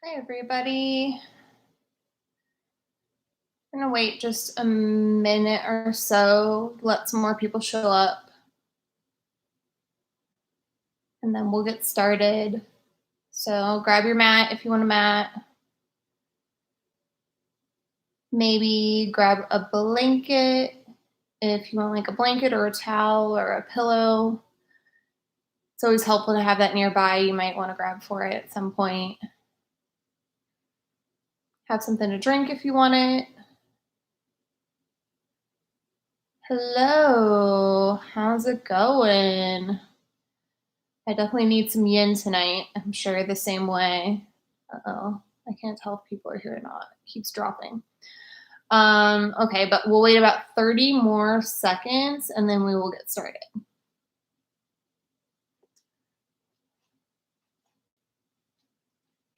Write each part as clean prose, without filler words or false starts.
Hi, everybody. I'm gonna wait just a minute or so, let some more people show up, and then we'll get started. So grab your mat if you want a mat. Maybe grab a blanket if you want like a blanket or a towel or a pillow. It's always helpful to have that nearby. You might want to grab for it at some point. Have something to drink if you want it. Hello, how's it going? I definitely need some yin tonight. I'm sure the same way. Uh-oh. I can't tell if people are here or not. It keeps dropping. Okay, but we'll wait about 30 more seconds and then we will get started.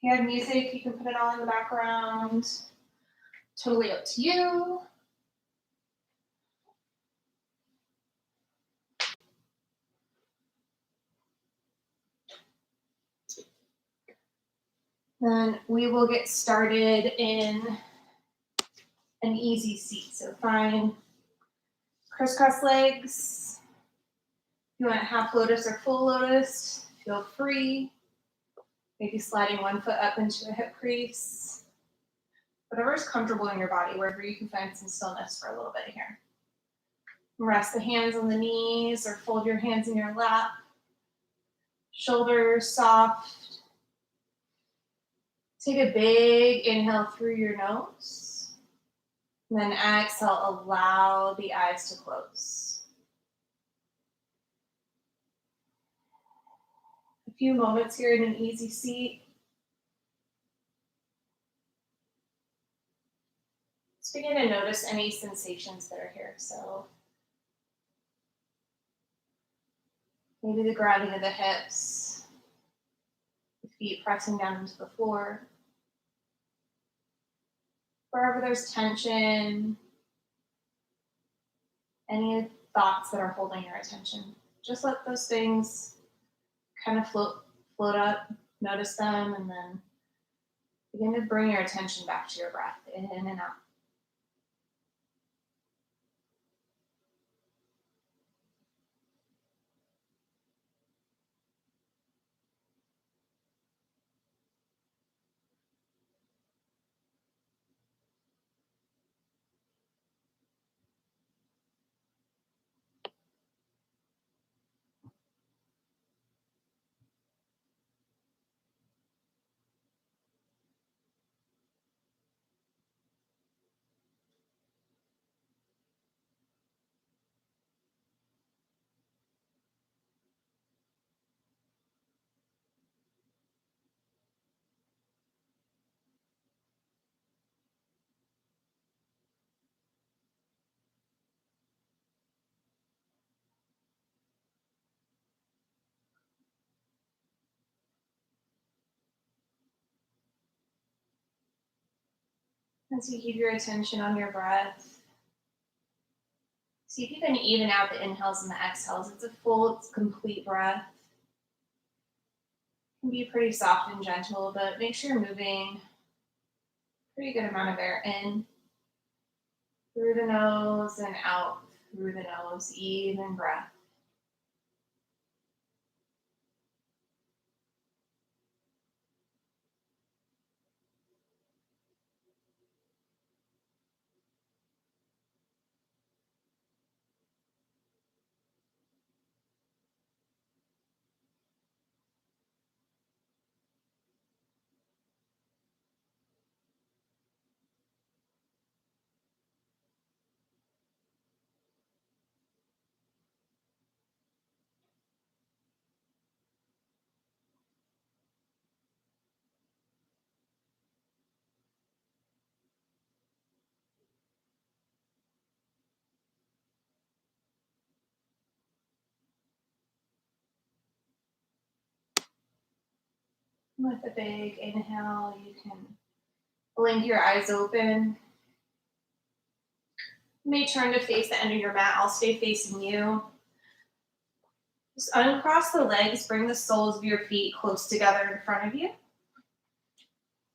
If you have music, you can put it on in the background. Totally up to you. Then we will get started in an easy seat. So find crisscross legs. If you want half lotus or full lotus, feel free. Maybe sliding one foot up into a hip crease. Whatever is comfortable in your body, wherever you can find some stillness for a little bit here. Rest the hands on the knees or fold your hands in your lap. Shoulders soft. Take a big inhale through your nose. And then exhale, allow the eyes to close. A few moments here in an easy seat. Just begin to notice any sensations that are here. So maybe the grounding of the hips, the feet pressing down into the floor. Wherever there's tension, any thoughts that are holding your attention, just let those things kind of float up, notice them, and then begin to bring your attention back to your breath, in and out. As you keep your attention on your breath, see if you can even out the inhales and the exhales. It's a full, it's complete breath. It can be pretty soft and gentle, but make sure you're moving a pretty good amount of air in through the nose and out through the nose, even breath. With a big inhale, you can blink your eyes open. You may turn to face the end of your mat. I'll stay facing you. Just uncross the legs, bring the soles of your feet close together in front of you.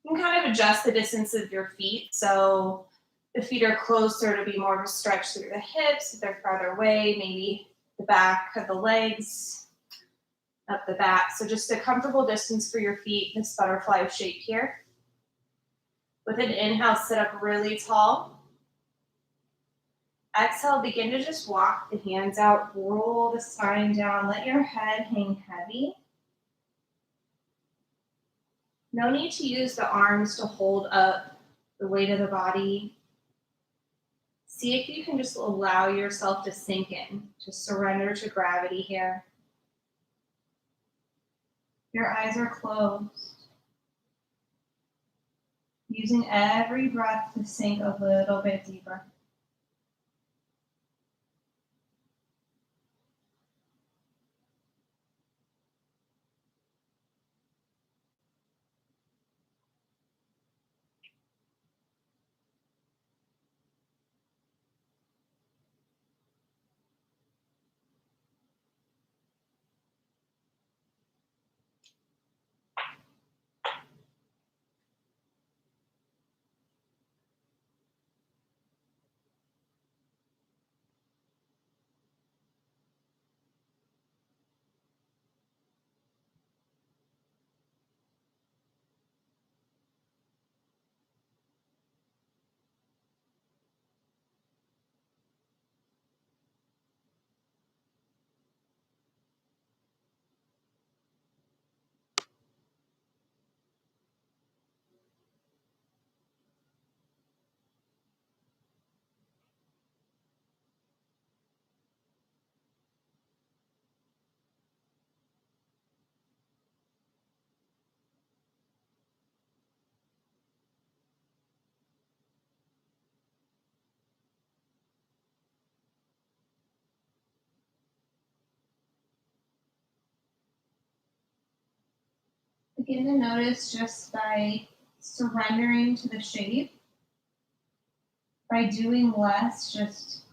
You can kind of adjust the distance of your feet. So the feet are closer to be more of a stretch through the hips. If they're farther away, maybe the back of the legs, up the back. So just a comfortable distance for your feet, this butterfly shape here. With an inhale, sit up really tall. Exhale, begin to just walk the hands out, roll the spine down, let your head hang heavy. No need to use the arms to hold up the weight of the body. See if you can just allow yourself to sink in, to surrender to gravity here. Your eyes are closed. Using every breath to sink a little bit deeper. Begin to notice just by surrendering to the shape, by doing less, just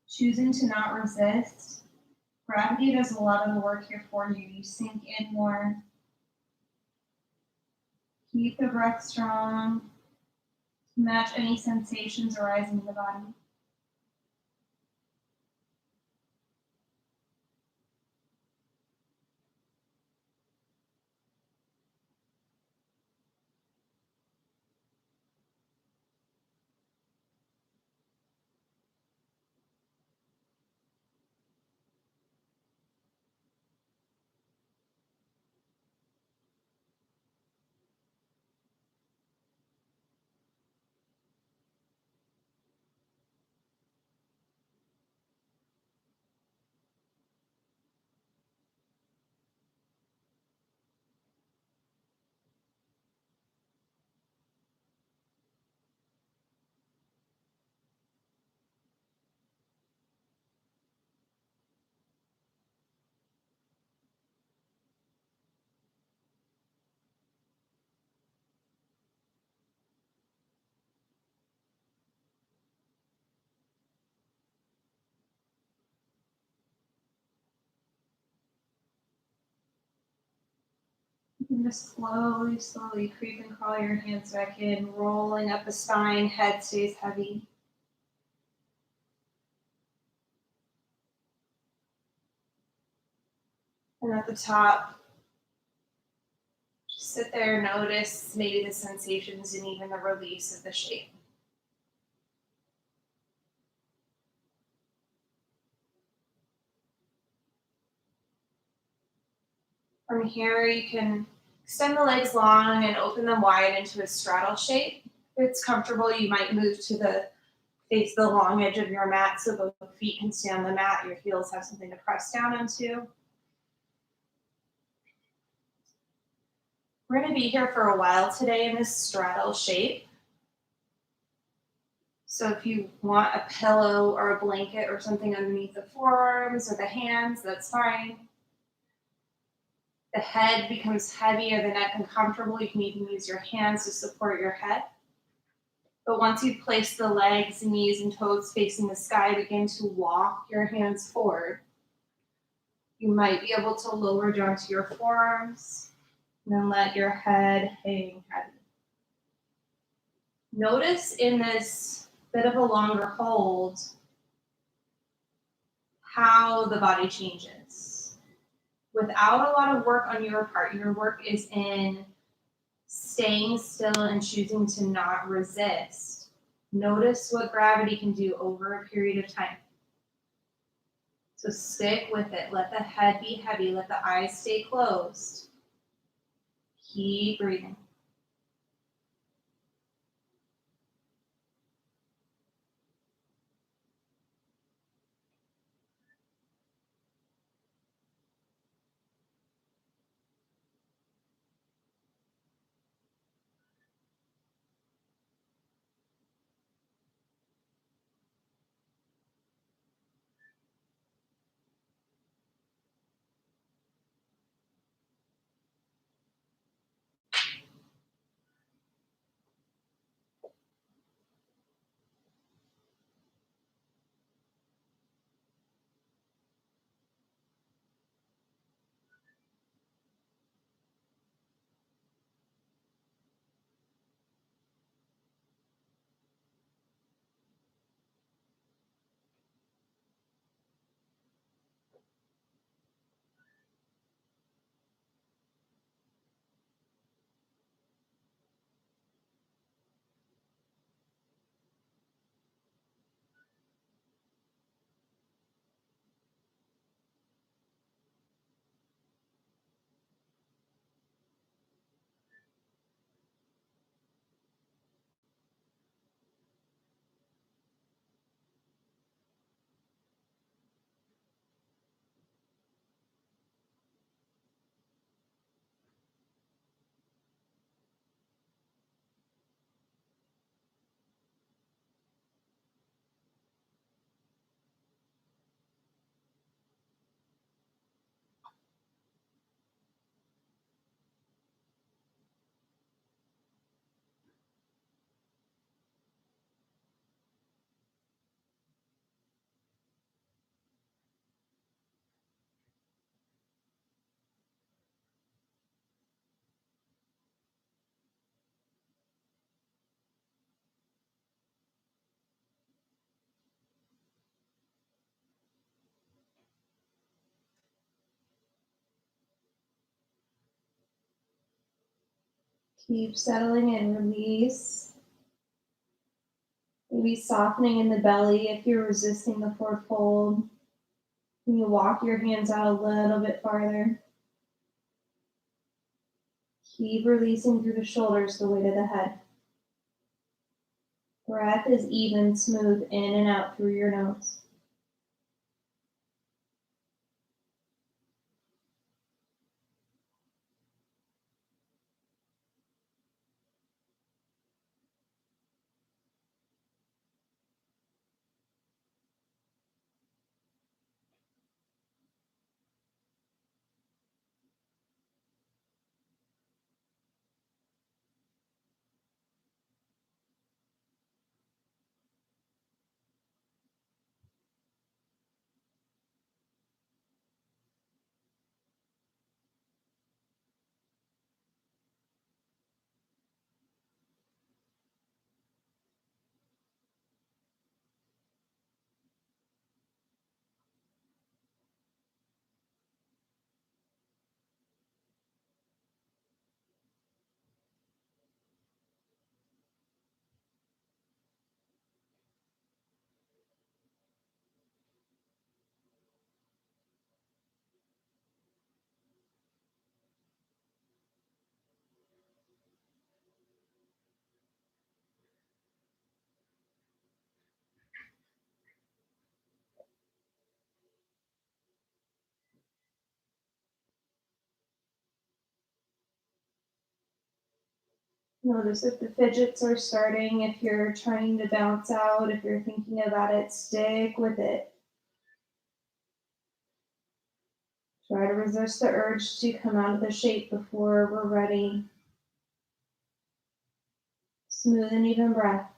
choosing to not resist. Gravity does a lot of the work here for you. You sink in more. Keep the breath strong. Match any sensations arising in the body. You can just slowly, slowly creep and crawl your hands back in, rolling up the spine, head stays heavy. And at the top, just sit there, notice maybe the sensations and even the release of the shape. From here, you can extend the legs long and open them wide into a straddle shape. If it's comfortable, you might move to face the long edge of your mat so both feet can stay on the mat. Your heels have something to press down into. We're going to be here for a while today in this straddle shape. So if you want a pillow or a blanket or something underneath the forearms or the hands, that's fine. The head becomes heavier, the neck uncomfortable. You can even use your hands to support your head. But once you place the legs, knees, and toes facing the sky, begin to walk your hands forward. You might be able to lower down to your forearms. And then let your head hang heavy. Notice in this bit of a longer hold how the body changes. Without a lot of work on your part, your work is in staying still and choosing to not resist. Notice what gravity can do over a period of time. So stick with it. Let the head be heavy. Let the eyes stay closed. Keep breathing. Keep settling in, release. Maybe softening in the belly if you're resisting the fourth fold. Can you walk your hands out a little bit farther? Keep releasing through the shoulders, the weight of the head. Breath is even, smooth in and out through your nose. Notice if the fidgets are starting, if you're trying to bounce out, if you're thinking about it, stick with it. Try to resist the urge to come out of the shape before we're ready. Smooth and even breath.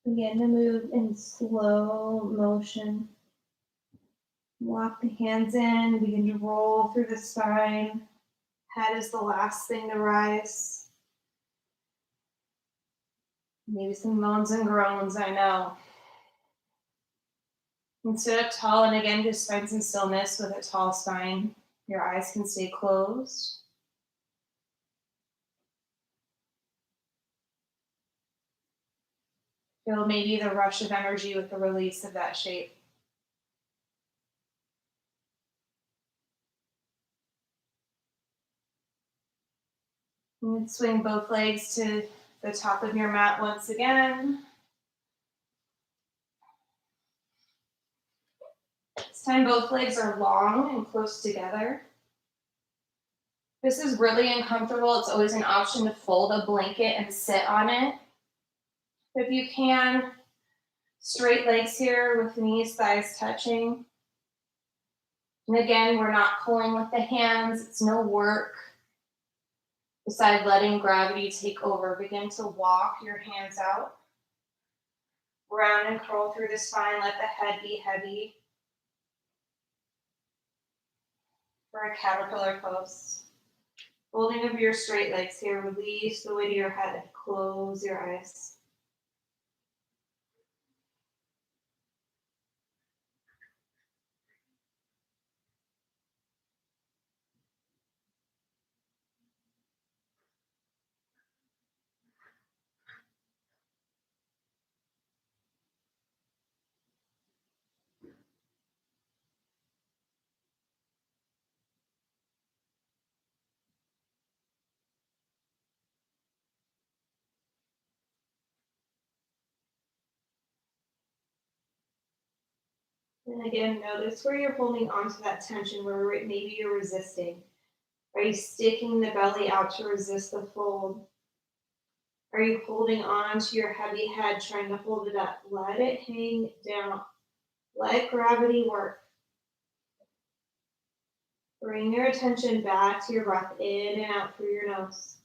Begin to move in slow motion. Lock the hands in, begin to roll through the spine. Head is the last thing to rise. Maybe some moans and groans, I know. And sit up tall, and again, just find some stillness with a tall spine. Your eyes can stay closed. Feel maybe the rush of energy with the release of that shape. And swing both legs to the top of your mat once again. This time both legs are long and close together. This is really uncomfortable. It's always an option to fold a blanket and sit on it. If you can, straight legs here with knees, thighs touching. And again, we're not pulling with the hands. It's no work. Beside letting gravity take over, begin to walk your hands out. Round and curl through the spine. Let the head be heavy. For a caterpillar pose. Folding of your straight legs here. Release the weight of your head. Close your eyes. And again, notice where you're holding onto that tension, where maybe you're resisting. Are you sticking the belly out to resist the fold? Are you holding on to your heavy head, trying to hold it up? Let it hang down. Let gravity work. Bring your attention back to your breath in and out through your nose.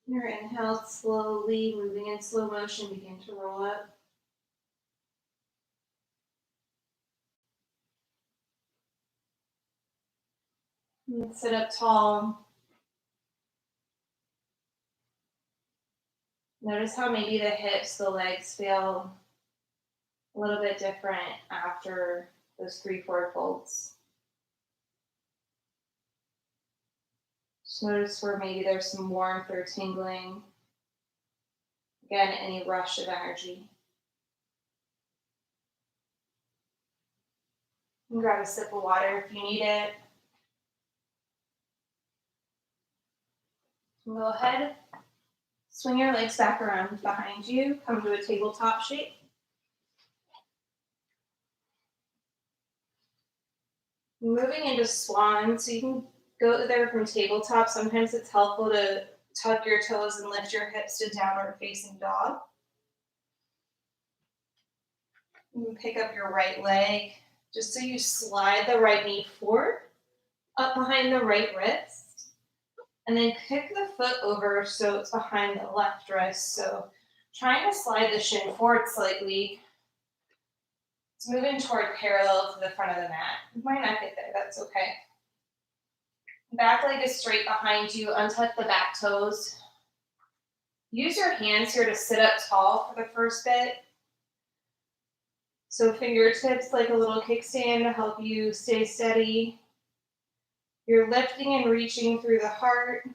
Your inhale, slowly moving in slow motion, begin to roll up. And sit up tall. Notice how maybe the hips, the legs feel a little bit different after those 3 forward folds. Just notice where maybe there's some warmth or tingling. Again, any rush of energy. You can grab a sip of water if you need it. And go ahead, swing your legs back around behind you, come to a tabletop shape. Moving into swan, so you can go there from tabletop. Sometimes it's helpful to tuck your toes and lift your hips to downward facing dog. You can pick up your right leg, just so you slide the right knee forward, up behind the right wrist, and then kick the foot over so it's behind the left wrist. So trying to slide the shin forward slightly. It's moving toward parallel to the front of the mat. You might not get there, that's okay. Back leg is straight behind you, untuck the back toes. Use your hands here to sit up tall for the first bit. So fingertips like a little kickstand to help you stay steady. You're lifting and reaching through the heart.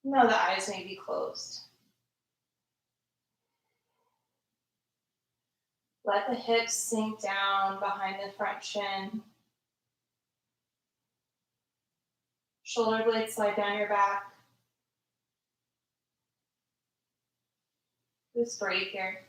No, the eyes may be closed. Let the hips sink down behind the front shin. Shoulder blades slide down your back. Just breathe here.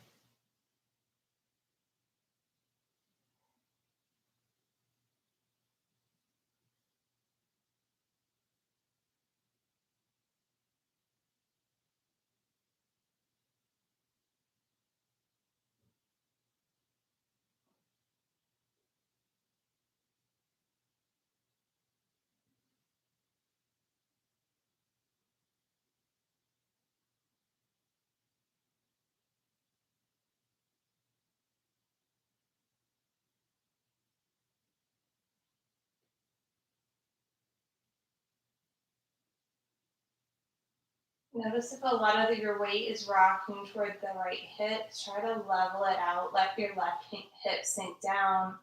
Notice if a lot of your weight is rocking toward the right hip, try to level it out. Let your left hip sink down,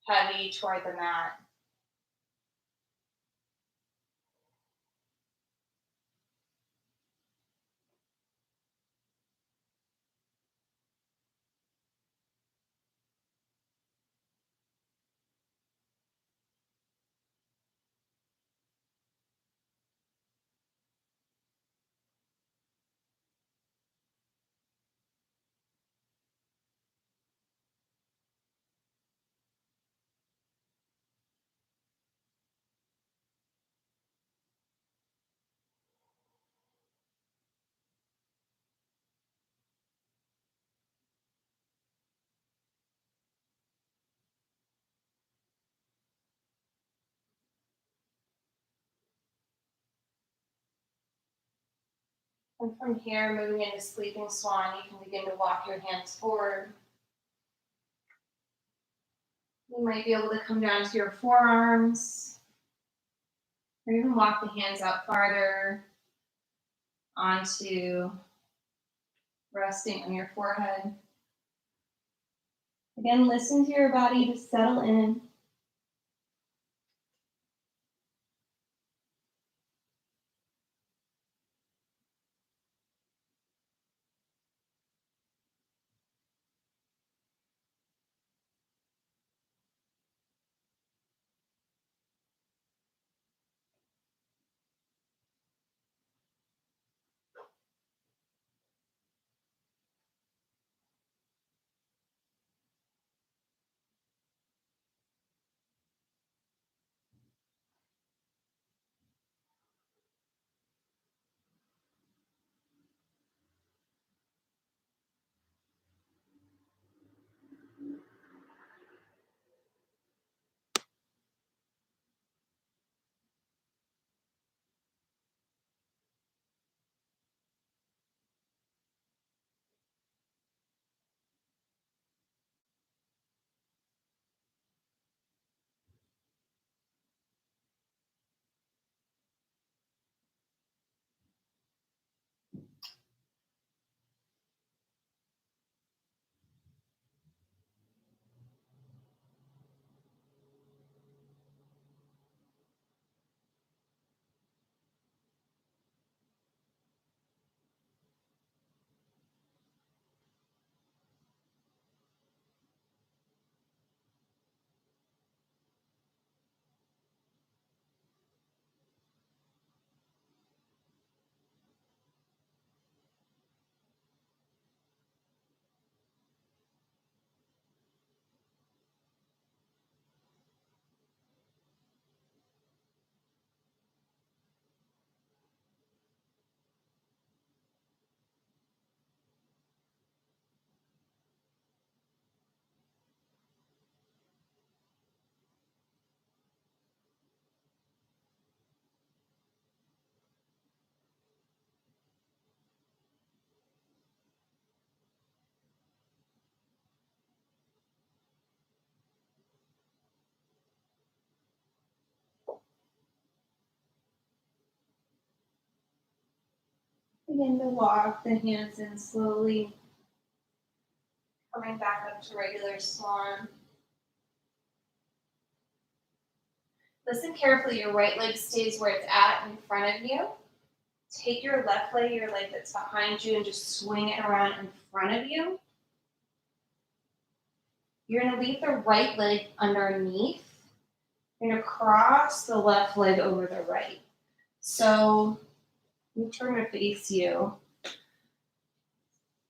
heavy toward the mat. And from here, moving into sleeping swan, you can begin to walk your hands forward. You might be able to come down to your forearms, or even walk the hands out farther onto resting on your forehead. Again, listen to your body to settle in. Begin to walk the hands in slowly, coming back up to regular swan. Listen carefully, your right leg stays where it's at in front of you. Take your left leg, your leg that's behind you, and just swing it around in front of you. You're gonna leave the right leg underneath. You're gonna cross the left leg over the right. So let me turn to face you.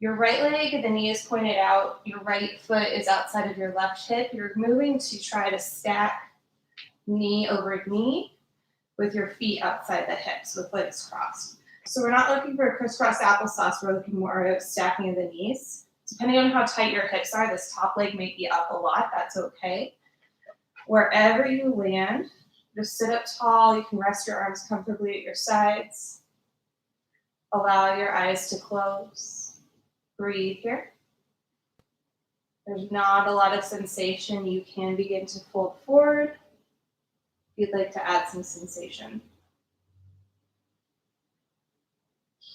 Your right leg, the knee is pointed out. Your right foot is outside of your left hip. You're moving to try to stack knee over knee with your feet outside the hips with legs crossed. So we're not looking for a crisscross applesauce. We're looking more at stacking of the knees. Depending on how tight your hips are, this top leg may be up a lot. That's okay. Wherever you land, just sit up tall. You can rest your arms comfortably at your sides. Allow your eyes to close. Breathe here. There's not a lot of sensation. You can begin to fold forward if you'd like to add some sensation.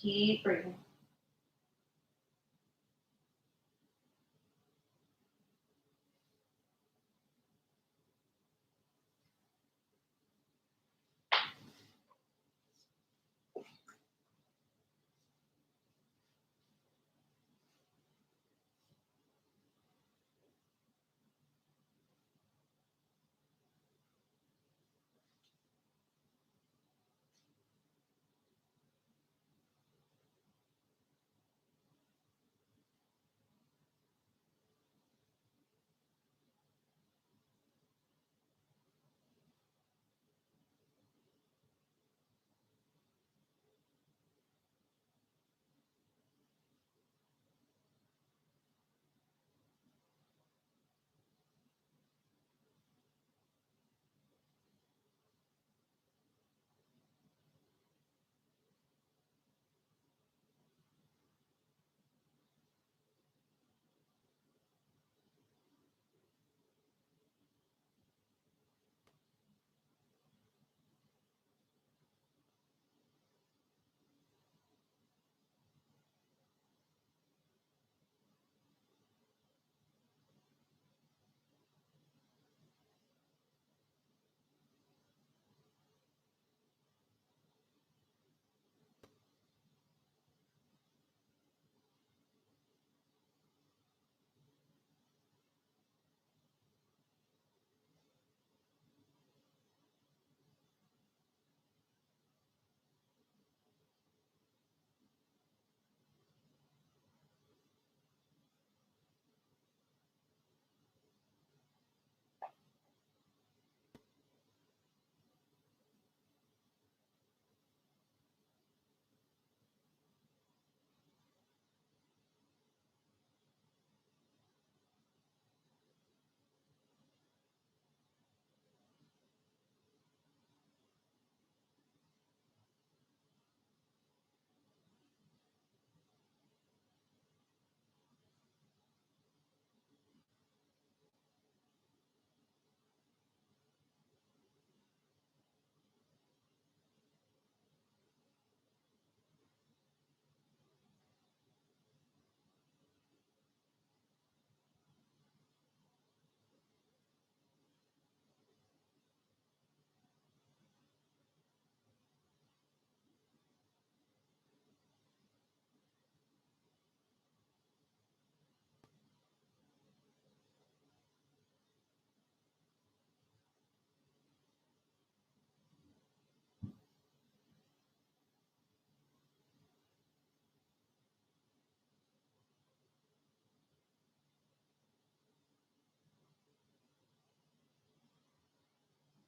Keep breathing.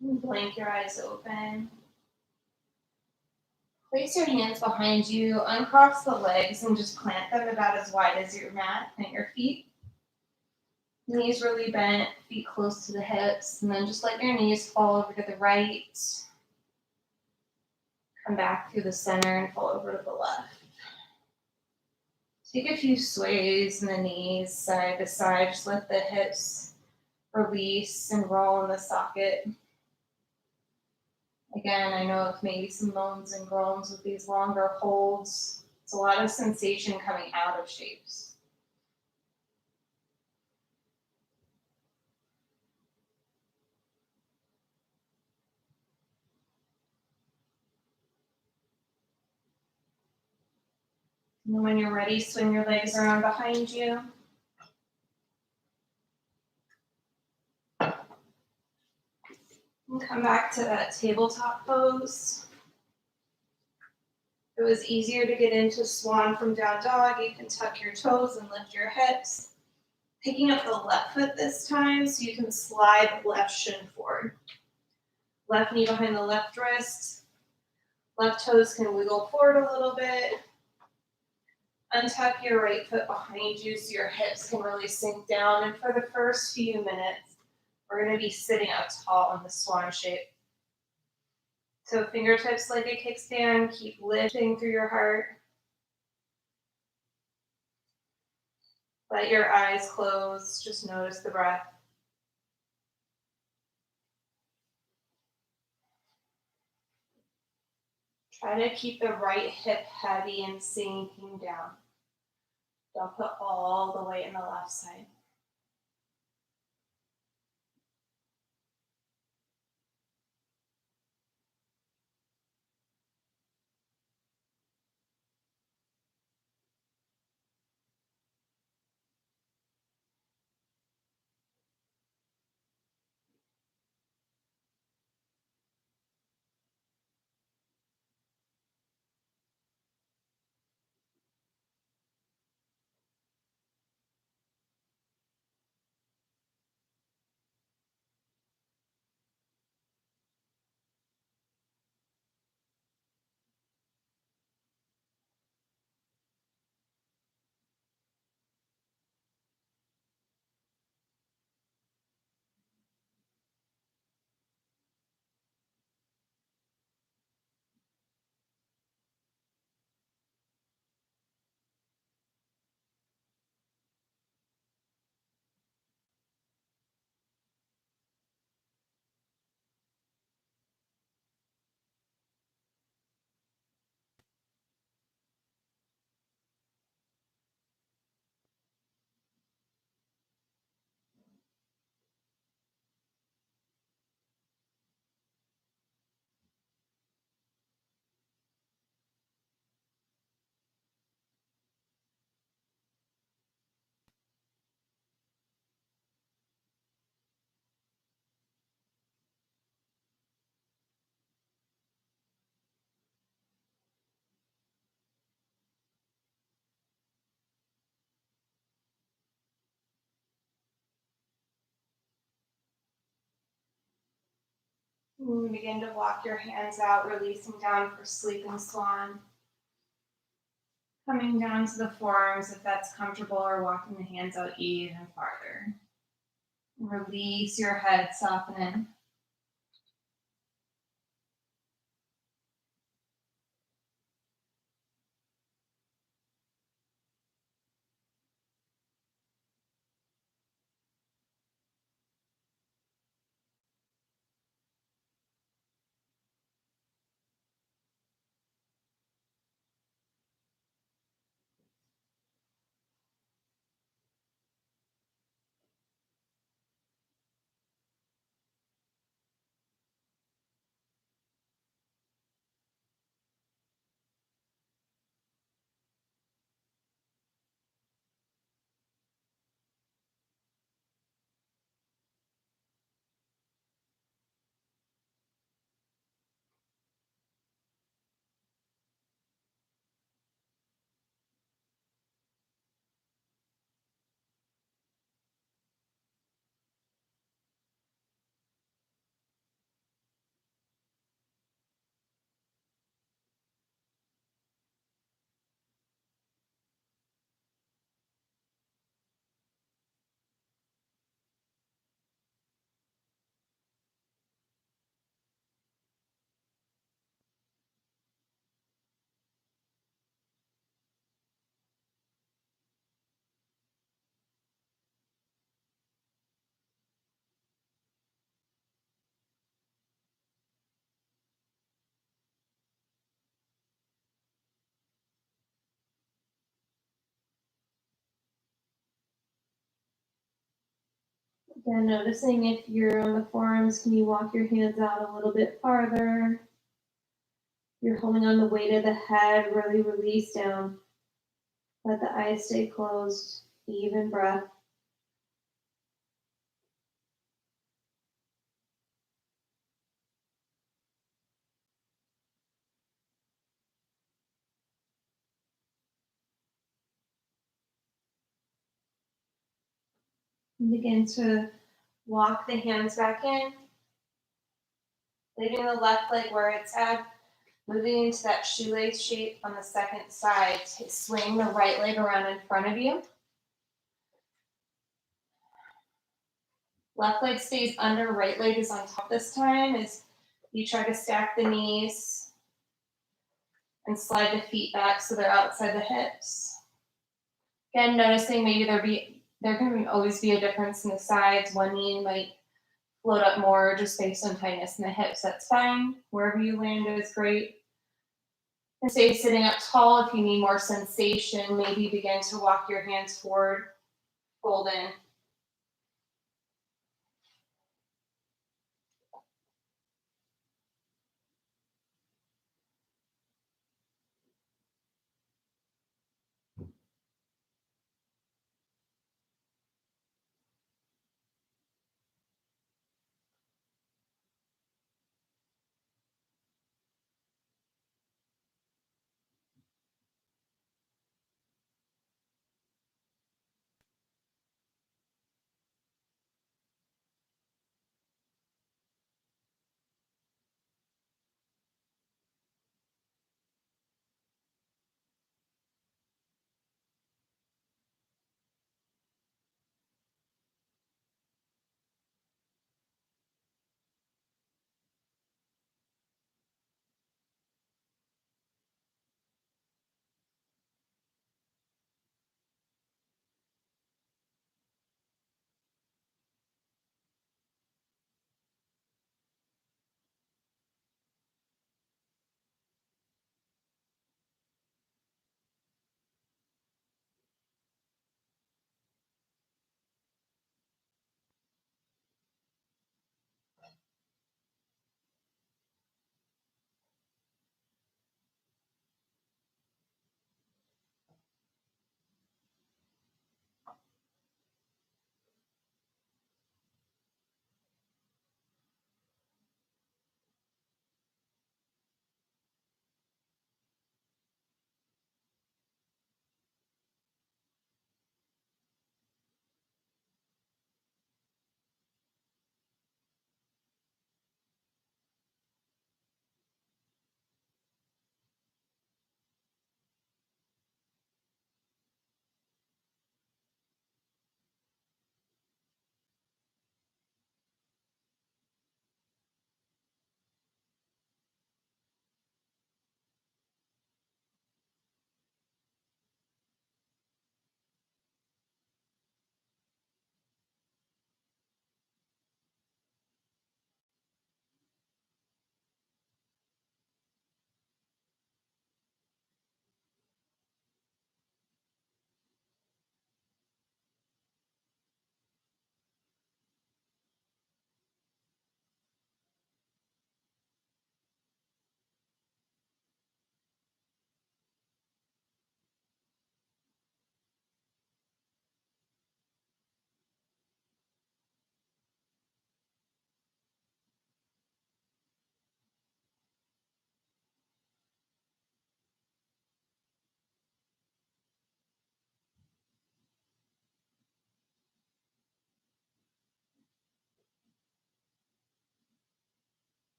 Blink your eyes open. Place your hands behind you, uncross the legs, and just plant them about as wide as your mat. Plant your feet. Knees really bent, feet close to the hips, and then just let your knees fall over to the right. Come back through the center and fall over to the left. Take a few sways in the knees, side to side. Just let the hips release and roll in the socket. Again, I know if maybe some moans and groans with these longer holds. It's a lot of sensation coming out of shapes. And then when you're ready, swing your legs around behind you. And come back to that tabletop pose. If it was easier to get into swan from down dog, you can tuck your toes and lift your hips. Picking up the left foot this time so you can slide the left shin forward. Left knee behind the left wrist. Left toes can wiggle forward a little bit. Untuck your right foot behind you so your hips can really sink down. And for the first few minutes, we're going to be sitting up tall in the swan shape. So fingertips like a kickstand, keep lifting through your heart. Let your eyes close, just notice the breath. Try to keep the right hip heavy and sinking down. Don't put all the weight in the left side. And begin to walk your hands out, releasing down for sleeping swan. Coming down to the forearms if that's comfortable, or walking the hands out even farther. Release your head, soften in. Again, noticing if you're on the forearms, can you walk your hands out a little bit farther? You're holding on the weight of the head, really release down. Let the eyes stay closed, even breath. And begin to walk the hands back in, leaving the left leg where it's at, moving into that shoelace shape on the second side. Swing the right leg around in front of you. Left leg stays under, right leg is on top this time as you try to stack the knees and slide the feet back so they're outside the hips. Again, noticing maybe there can always be a difference in the sides. One knee might float up more just based on tightness in the hips. That's fine. Wherever you land is great. And stay sitting up tall. If you need more sensation, maybe begin to walk your hands forward, fold in.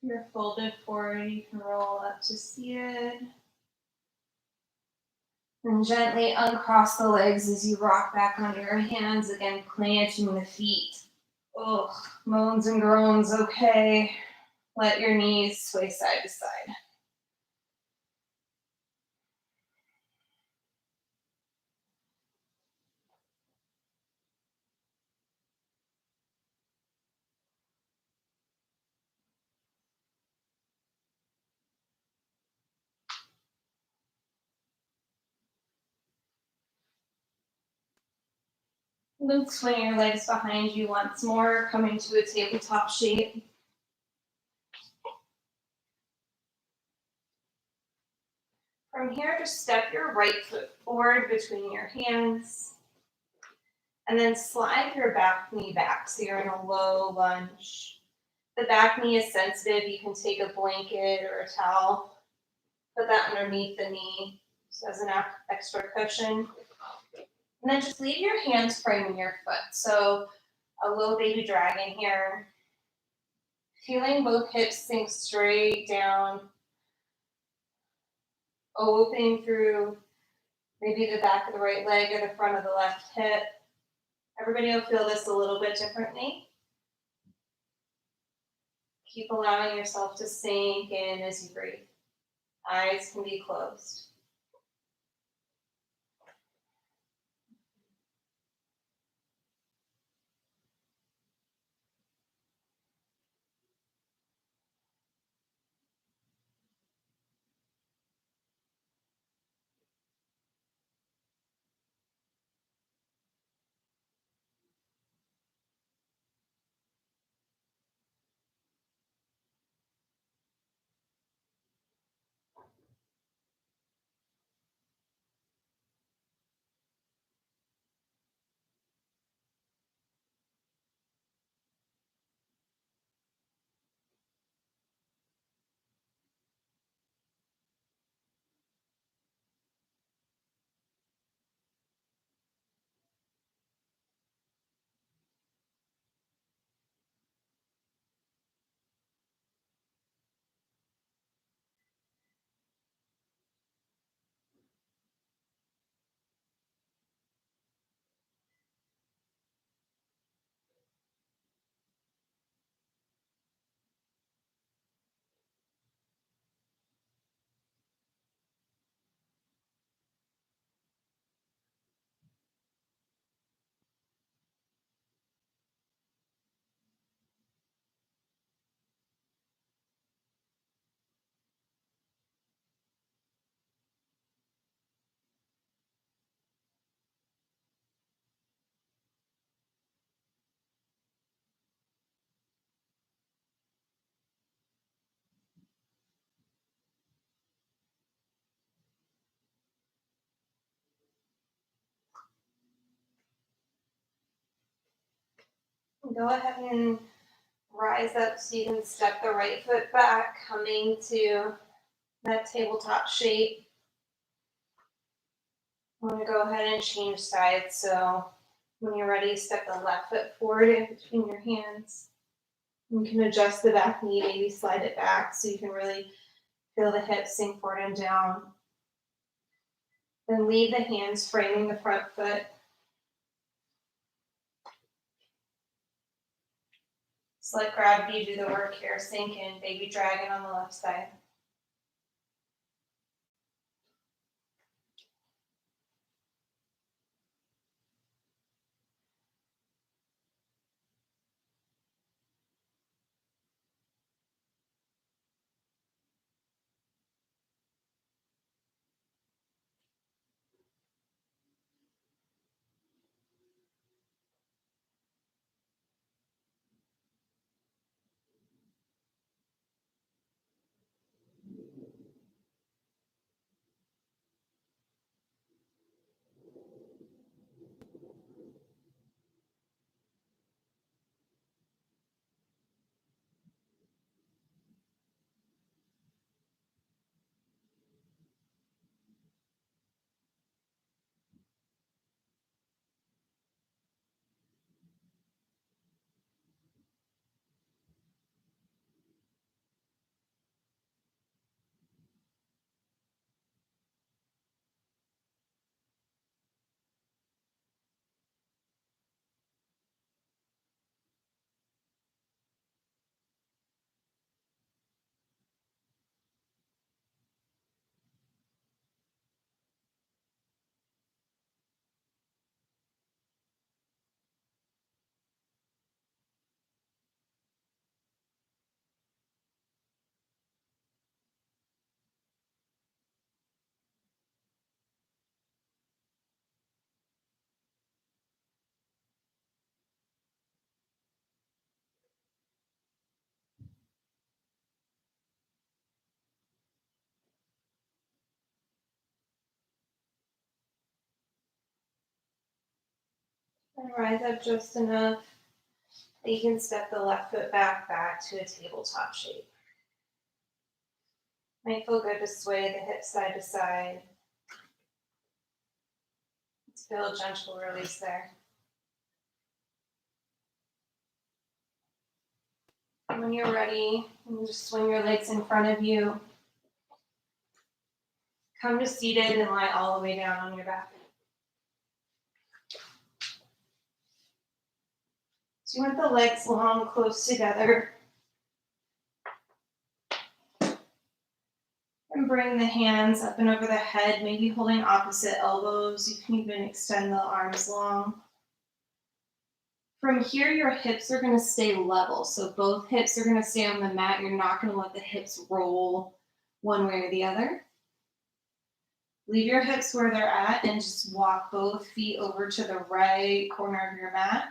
If you're folded forward, you can roll up to seated. And gently uncross the legs as you rock back onto your hands, again planting the feet. Ugh, moans and groans, okay. Let your knees sway side to side. Loop swing your legs behind you once more, coming to a tabletop shape. From here, just step your right foot forward between your hands, and then slide your back knee back so you're in a low lunge. The back knee is sensitive. You can take a blanket or a towel, put that underneath the knee so as an extra cushion. And then just leave your hands framing your foot. So a low baby dragon here. Feeling both hips sink straight down, opening through maybe the back of the right leg or the front of the left hip. Everybody will feel this a little bit differently. Keep allowing yourself to sink in as you breathe. Eyes can be closed. Go ahead and rise up so you can step the right foot back, coming to that tabletop shape. I'm going to go ahead and change sides. So when you're ready, step the left foot forward in between your hands. You can adjust the back knee, maybe slide it back so you can really feel the hips sink forward and down. Then leave the hands framing the front foot. Just let gravity do the work here. Sink in, baby dragon on the left side. And rise up just enough that you can step the left foot back to a tabletop shape. Might feel good to sway the hips side to side. Let's feel a gentle release there. And when you're ready, you can just swing your legs in front of you. Come to seated and lie all the way down on your back. So you want the legs long, close together. And bring the hands up and over the head, maybe holding opposite elbows. You can even extend the arms long. From here, your hips are going to stay level. So both hips are going to stay on the mat. You're not going to let the hips roll one way or the other. Leave your hips where they're at and just walk both feet over to the right corner of your mat.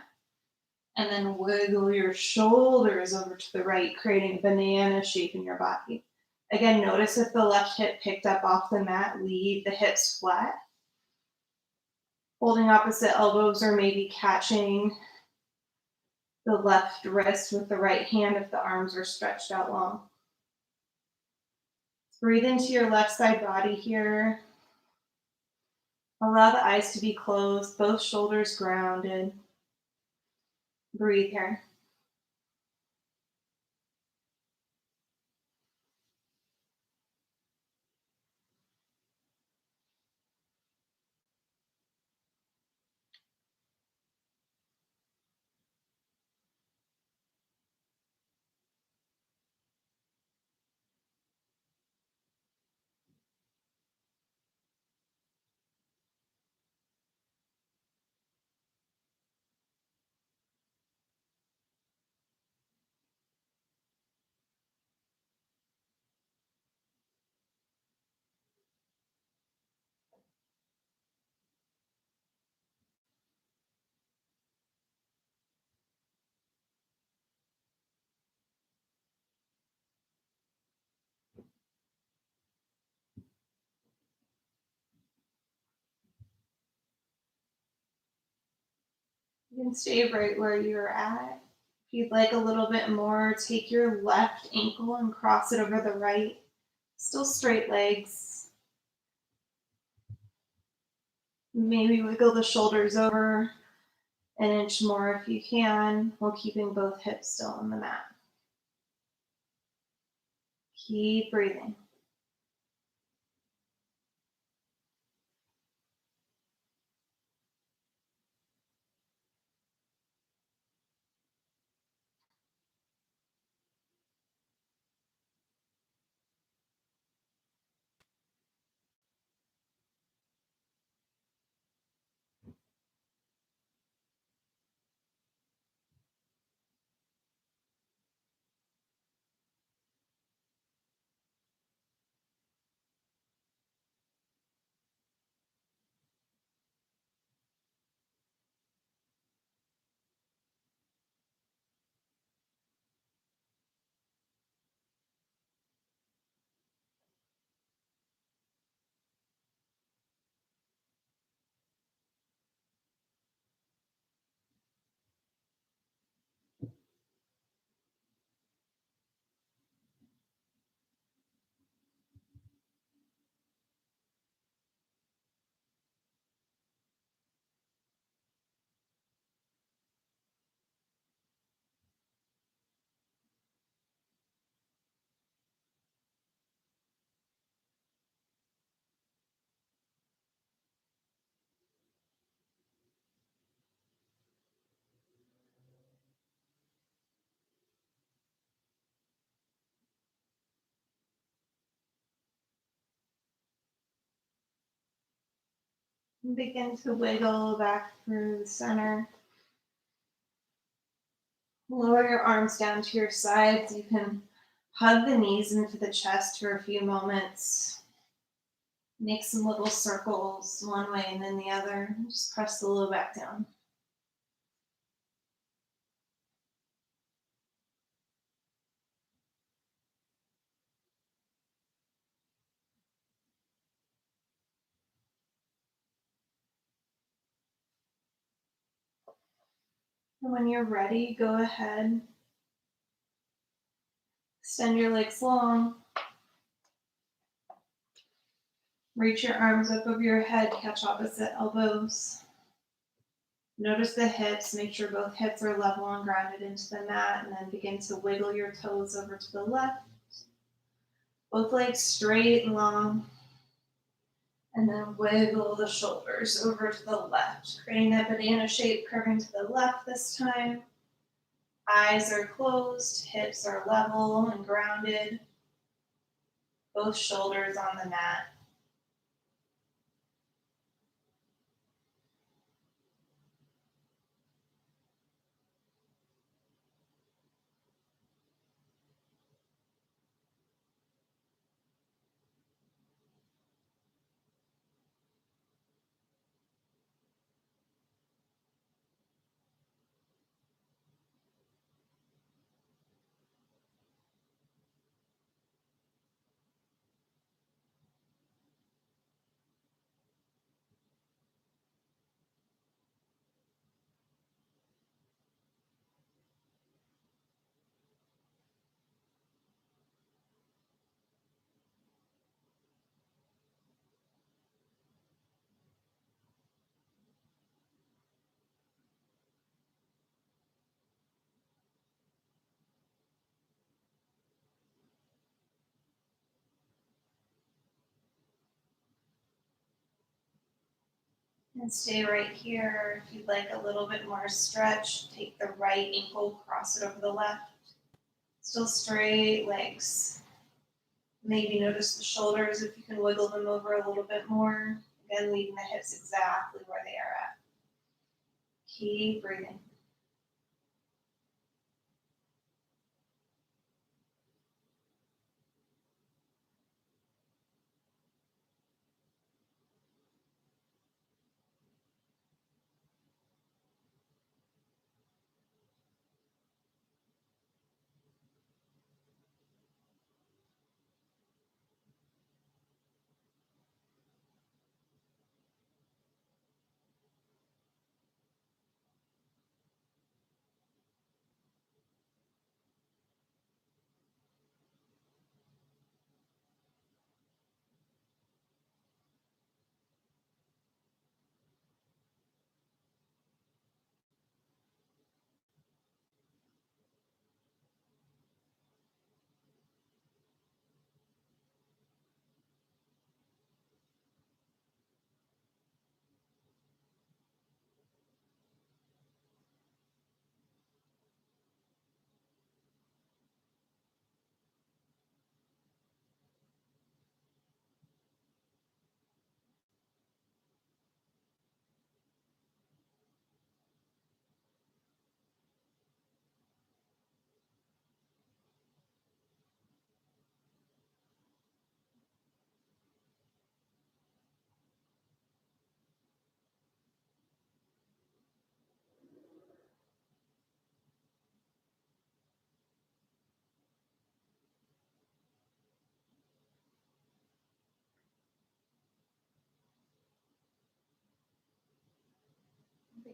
And then wiggle your shoulders over to the right, creating a banana shape in your body. Again, notice if the left hip picked up off the mat, leave the hips flat. Holding opposite elbows or maybe catching the left wrist with the right hand if the arms are stretched out long. Breathe into your left side body here. Allow the eyes to be closed, both shoulders grounded. Breathe here. You can stay right where you're at. If you'd like a little bit more, take your left ankle and cross it over the right. Still straight legs. Maybe wiggle the shoulders over an inch more if you can, while keeping both hips still on the mat. Keep breathing. Begin to wiggle back through the center. Lower your arms down to your sides. You can hug the knees into the chest for a few moments. Make some little circles one way and then the other. Just press the low back down. And when you're ready, go ahead. Extend your legs long. Reach your arms up over your head, catch opposite elbows. Notice the hips, make sure both hips are level and grounded into the mat, and then begin to wiggle your toes over to the left. Both legs straight and long. And then wiggle the shoulders over to the left, creating that banana shape, curving to the left this time. Eyes are closed, hips are level and grounded. Both shoulders on the mat. And stay right here. If you'd like a little bit more stretch, take the right ankle, cross it over the left. Still straight legs. Maybe notice the shoulders if you can wiggle them over a little bit more. Again, leaving the hips exactly where they are at. Keep breathing.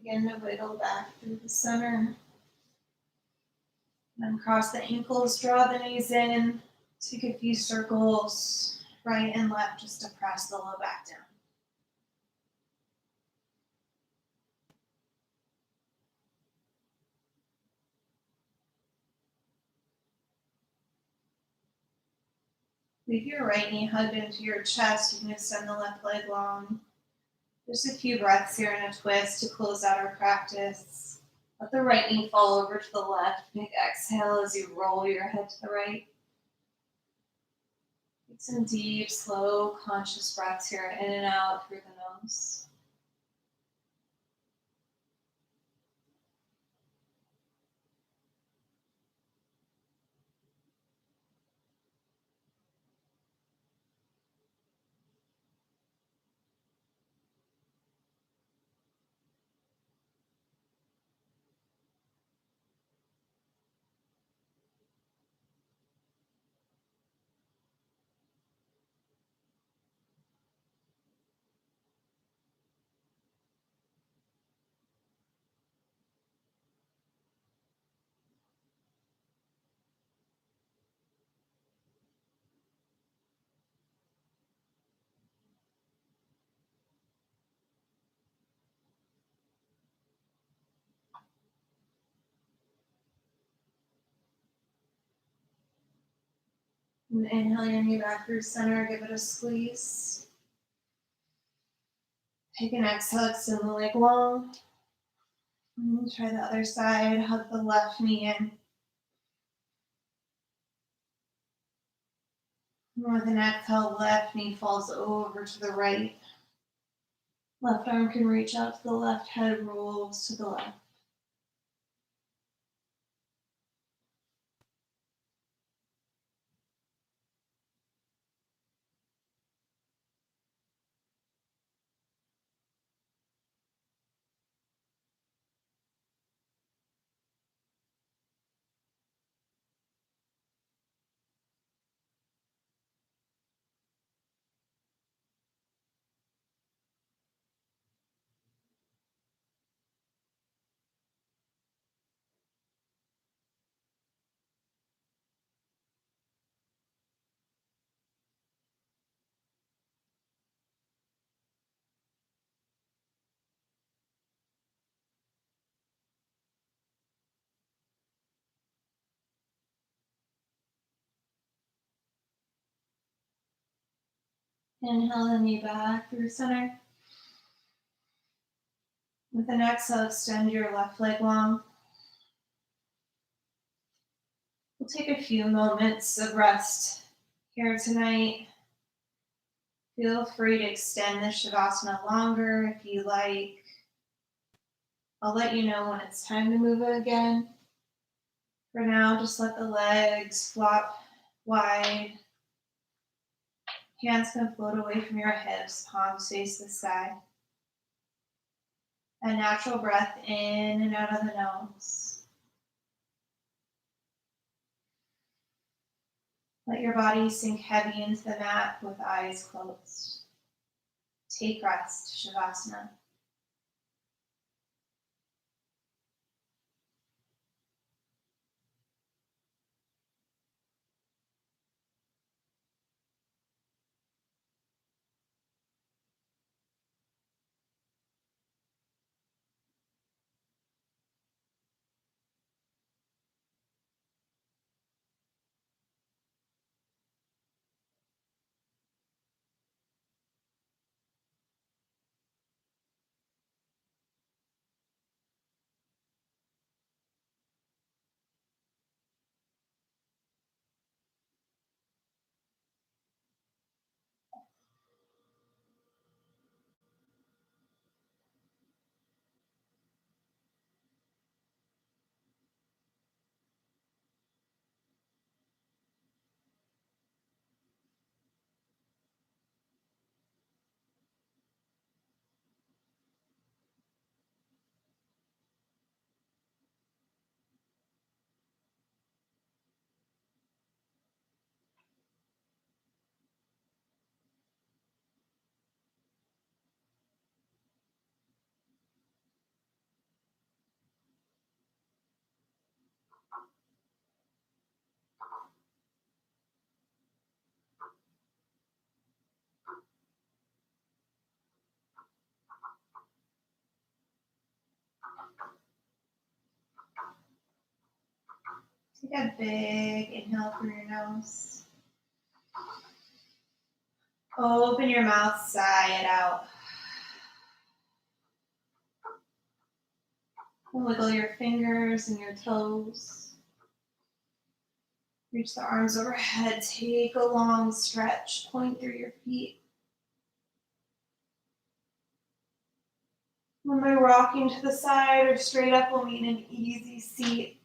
Begin to wiggle back through the center. Then cross the ankles, draw the knees in. Take a few circles, right and left, just to press the low back down. Leave your right knee hugged into your chest. You can extend the left leg long. Just a few breaths here in a twist to close out our practice. Let the right knee fall over to the left. Big exhale as you roll your head to the right. Take some deep, slow, conscious breaths here, in and out through the nose. And inhale your knee back through center, give it a squeeze. Take an exhale, extend the leg long. And try the other side, hug the left knee in. And with an exhale, left knee falls over to the right. Left arm can reach out to the left, head rolls to the left. Inhale the knee back through center. With an exhale, extend your left leg long. We'll take a few moments of rest here tonight. Feel free to extend the Shavasana longer if you like. I'll let you know when it's time to move it again. For now, just let the legs flop wide. Hands can float away from your hips, palms face the sky. A natural breath in and out of the nose. Let your body sink heavy into the mat with eyes closed. Take rest, Shavasana. Take a big inhale through your nose. Open your mouth, sigh it out. Wiggle your fingers and your toes. Reach the arms overhead. Take a long stretch. Point through your feet. When we're rocking to the side or straight up, we'll meet an easy seat.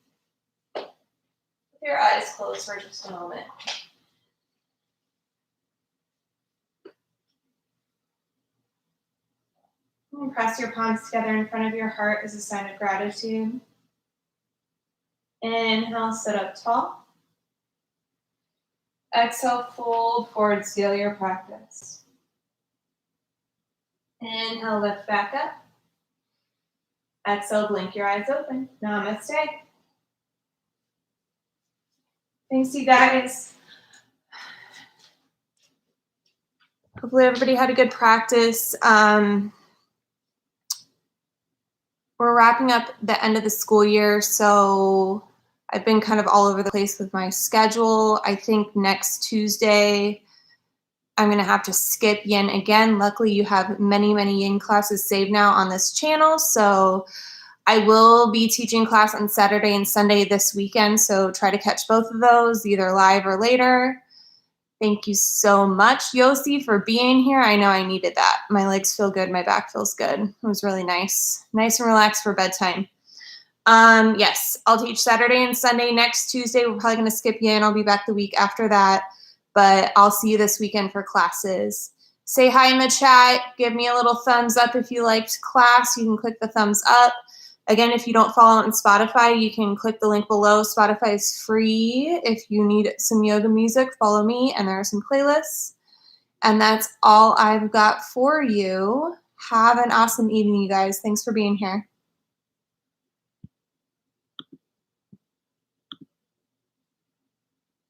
With your eyes closed for just a moment. And press your palms together in front of your heart as a sign of gratitude. Inhale, sit up tall. Exhale, fold forward, seal your practice. Inhale, lift back up. Exhale, blink your eyes open. Namaste. Thanks, you guys. Hopefully everybody had a good practice. We're wrapping up the end of the school year, so I've been kind of all over the place with my schedule. I think next Tuesday, I'm going to have to skip yin again. Luckily, you have many, many yin classes saved now on this channel. So I will be teaching class on Saturday and Sunday this weekend. So try to catch both of those, either live or later. Thank you so much, Yossi, for being here. I know I needed that. My legs feel good. My back feels good. It was really nice. Nice and relaxed for bedtime. Yes, I'll teach Saturday and Sunday. Next Tuesday, we're probably going to skip yin. I'll be back the week after that. But I'll see you this weekend for classes. Say hi in the chat. Give me a little thumbs up if you liked class. You can click the thumbs up. Again, if you don't follow on Spotify, you can click the link below. Spotify is free. If you need some yoga music, follow me, and there are some playlists. And that's all I've got for you. Have an awesome evening, you guys. Thanks for being here.